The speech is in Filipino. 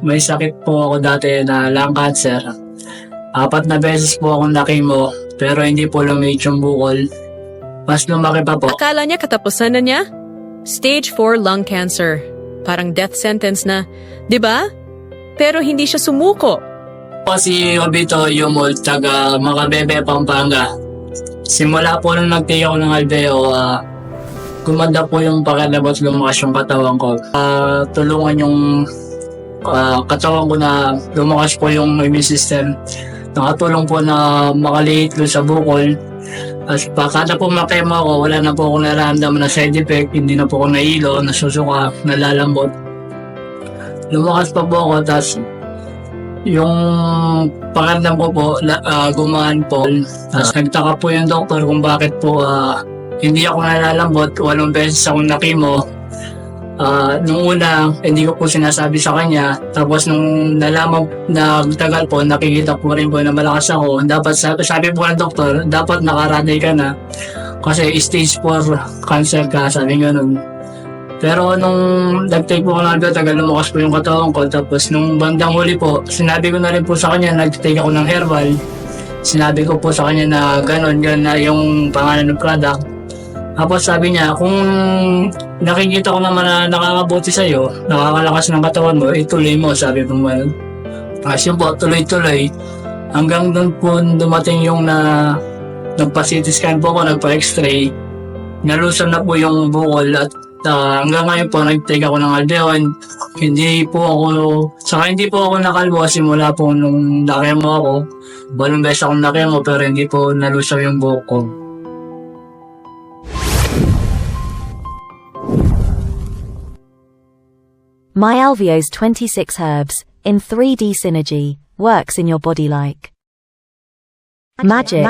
may sakit po ako dati na lung cancer. 4 na beses po akong na-chemo pero hindi po lumit yung bukol. Mas lumaki pa po. Akala niya katapusan na niya? Stage 4 lung cancer. Parang death sentence na, di ba? Pero hindi siya sumuko. Si Obito Yumol, taga Macabebe, Pampanga. Simula po nung nag-take ako ng Aldeo, gumanda po yung pakilamot, lumakas yung katawan ko. Tulungan yung katawan ko na lumakas po yung immune system. Nakatulong po na makaliit doon sa bukol. As kada po makema ako, wala na po akong nararamdaman na side effect, hindi na po ako nahilo, nasusuka, nalalambot. Lumakas pa po ako, tapos yung pakiramdam ko po, gumaan po. Tapos nagtaka po yung doktor kung bakit po hindi ako nalalambot, 8 beses akong na-chemo. Nung una, hindi ko po sinasabi sa kanya. Tapos nung nalaman na tagal po, nakikita po rin po na malakas ako. Dapat sabi po ng doktor, dapat nakaranay ka na. Kasi stage 4 cancer ka, sabi nga nun. Pero nung nag-take po ko ng Aldeo, tagal lumakas po yung katawan ko. Tapos nung bandang huli po, sinabi ko na rin po sa kanya, nag-take ako ng herbal. Sinabi ko po sa kanya na gano'n na yung pangalan ng product. Tapos sabi niya, kung nakikita ko naman na nakakabuti sa'yo, nakakalakas ng katawan mo, ituloy mo, sabi po mo. Kasi yun po, tuloy-tuloy. Hanggang doon po dumating yung nagpa-CT scan po ako, nagpa-x-ray. Nalusan na po yung bukol at hanggang ngayon po, nag-take ako ng Aldeo. Hindi po ako nakalbo simula po nung nakemo ako. 8 beses akong nakemo pero hindi po nalusaw yung buhok ko. MyAlveo's 26 herbs in 3D synergy works in your body like magic.